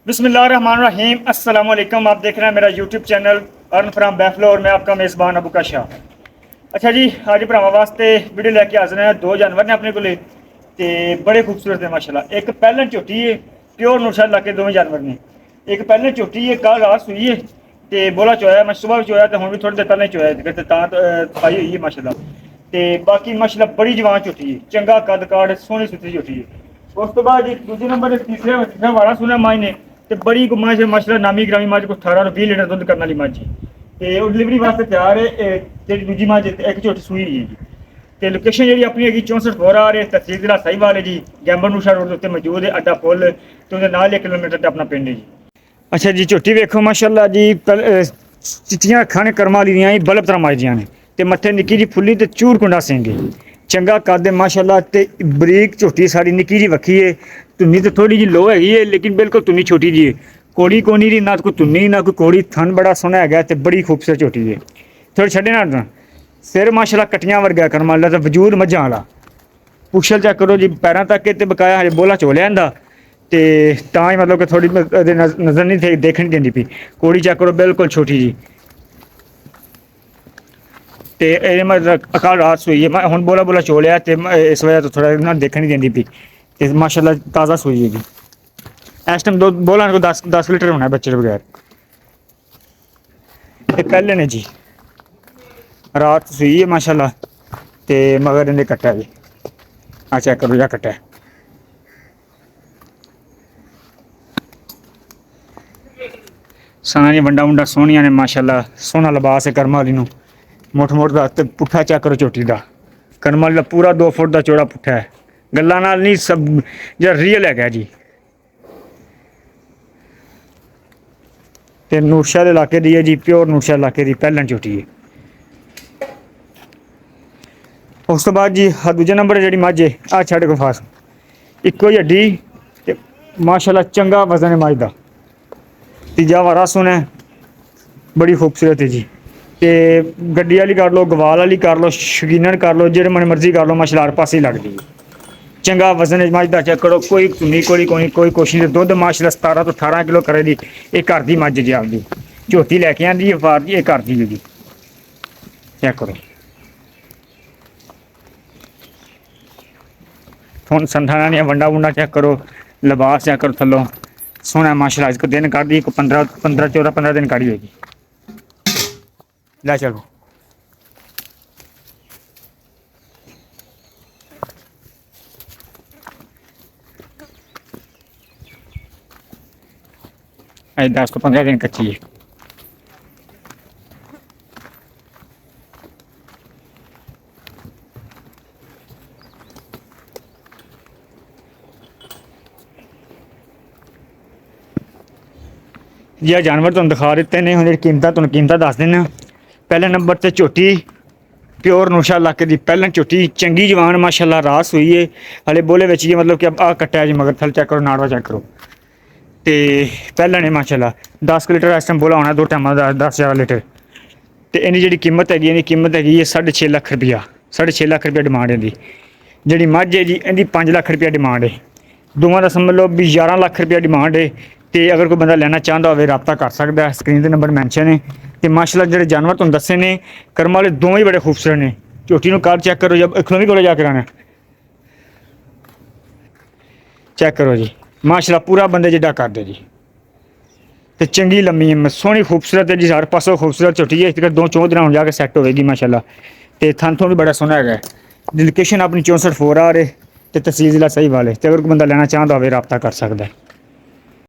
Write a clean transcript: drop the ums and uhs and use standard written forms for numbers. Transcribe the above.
बिस्मिल्लाहिर्रहमानिर्रहीम अस्सलाम वालेकुम। आप देख रहे हैं मेरा यूट्यूब चैनल अर्न फ्राम बैफलो और मैं आपका मेज़बान अबू का शाह। अच्छा जी, आज भरावां वास्ते वीडियो लैके हाजिर हैं। दो जानवर ने अपने को ते बड़े खूबसूरत है माशाल्लाह। एक पैलन झोटी है, प्योर नौशहर इलाके दोवें जानवर ने। एक पैलन झोटी है, कल रात सुई है ते बोला चोया, मैं सुबह भी चोया तो हुण भी थोड़ी देर पहले चोया तां आई हुई है माशाल्लाह। ते बाकी माशाल्लाह बड़ी जवान झोटी है, चंगा कद काठ, सोहनी सुथरी झोटी है। उस तो बाद जी दूजे नंबर तीसरे वाड़ा सुना माई ने ते बड़ी मझ माशाल्लाह नामी ग्रामी मझ को 18 20 लीटर दुध करने वाली मझ ते वो डिलीवरी वास्ते तैयार है। जी दूजी मझ एक झोटी सूई है जी। तो लोकेशन जी अपनी है 64 फोरा तहसील जिला साहिवाल है जी। गैंबर नूशा रोड उत्ते मौजूद है, अड्डा पुल तो नाल 1 किलोमीटर अपना पिंड है जी। अच्छा जी, झोटी वेखो माशाल्लाह जी, चिट्टियां अखां ने कर्मा वाली दियां बल्ब तरह माजदियां ने ते मत्थे निक्की जी फुल्ली ते चूर कुंडा सेंगे, चंगा कद माशाल्लाह ते बरीक झोटी साड़ी निक्की जी वक्खी है। धुन्नी तो थोड़ी जी लो हैगी है लेकिन बिल्कुल धुन्नी छोटी जी है, कोड़ी कोनी दी ना कोई धुन्नी ना कोई कोड़ी, थन बड़ा सोहना है ते बड़ी खूबसूरत झोटी है। थोड़ी छड्डे ना सिर माशाल्लाह कटियां वर्गा करम वाला ते वजूद मझां वाला, पुछल चेक करो जी पैरों तक ते बकाया हजे बोला चोलिया इंदा ते तां ही मतलब कि थोड़ी नज़र नहीं थी देखनी देंदी पी। कोड़ी चेक करो बिल्कुल छोटी जी ते मतलब अकाल रात सुई है, मैं हुण बोला बोला चोलिया ते इस वजह तो थोड़ा ना देखने नहीं देंदी पी ते माशाल्लाह ताज़ा सुई है जी। इस टाइम दो बोला को 10 लीटर होना है बच्चे के बगैर। ये पहले ने जी रात सुई है माशाल्लाह ते मगर इन्हें कट्टा जी। हाँ चेक करो जा कट्टा सानी वंडा वुंडा सोहनिया ने माशाल्लाह, सोहना लिबास है कर्मा वाली नूं। मुठ मुठ का ते पुट्ठा चेक करो झोटी का, कर्मा वाली पूरा 2 फुट का चौड़ा पुट्ठा है, गल्लां नाल नहीं सब जो रियल है जी। ते नूरशहर इलाके दी है जी, प्योर नूरशहर इलाके दी पैलन झोटी है। उस तो बाद जी दूजे नंबर जी मझ है आ छड़ को फास इको ही हड्डी ते माशाल्लाह चंगा वजन है मझ का। तीजा वारा सुन है, बड़ी खूबसूरत है जी। ते गड्डी वाली कर लो, गवाल वाली कर लो, शकीनन कर लो, जेड़े मन मर्जी कर लो, माशाल्लाह हर पासे लगती है। चंगा वजन है मझ का, चेक करो कोई धुनी कोई कोशिश नहीं। दुध माशाल्लाह 17 तो 18 किलो करे दी। ये घर की मझ जी आपकी झोटी लैके आंदी है फार दी, ये घर की जी। चेक करो थोन संठाना नहीं वंडा वुंडा चेक करो, लिबास चेक करो थलो सोहना माशाल्लाह। इसको दिन काट दी 15 दिन काटी होगी। ला चलो अरे 10 को 15 दिन कच्ची है। यह जानवर तुम दिखा दिते ने, हुण कीमत दस देना। पहले नंबर ते झोटी प्योर नौशहर इलाके की पैलन झोटी, चंगी जवान माशाल्लाह, रात सुई है हले बोले बच्ची है, मतलब कि आ कट्टा है जी मगर थल चेक करो नाड़वा चेक करो ते पैलन है माशाल्लाह। 10 लीटर इस टाइम बोला होना, 2 टाइम 10 लीटर। तो इनकी जी कीमत हैगी, इनकी कीमत हैगी है 6.5 लाख रुपया। 6.5 लाख रुपया डिमांड है जी। मझ है जी इनकी 5 लाख रुपया डिमांड है। दोवां का समझ लो भी 11 लाख रुपया डिमांड है। तो अगर कोई बंदा लेना चाहता हो रबता कर सकता है, स्क्रीन के नंबर मैंशन है। तो माशाल्लाह जो जानवर तुम दसे ने कर्म वाले दोवें ही बड़े खूबसूरत ने। झोटी को कर चेक करो, जब खलोवी को जाकर आना चेक करो जी, माशाल्लाह पूरा बंदे जिड्डा कर दे जी। तो चंगी लम्मी है, सोहनी खूबसूरत है जी, हर पासों खूबसूरत झोटी है। इस 2-4 दिन जाके सैट होगी माशाल्लाह। तो थन थोन भी बड़ा सोहना है। लोकेशन अपनी 64 फोरा तो तहसील जिला सही वाले। तो अगर कोई बंदा लेना चाहता हो रबता कर सकता है।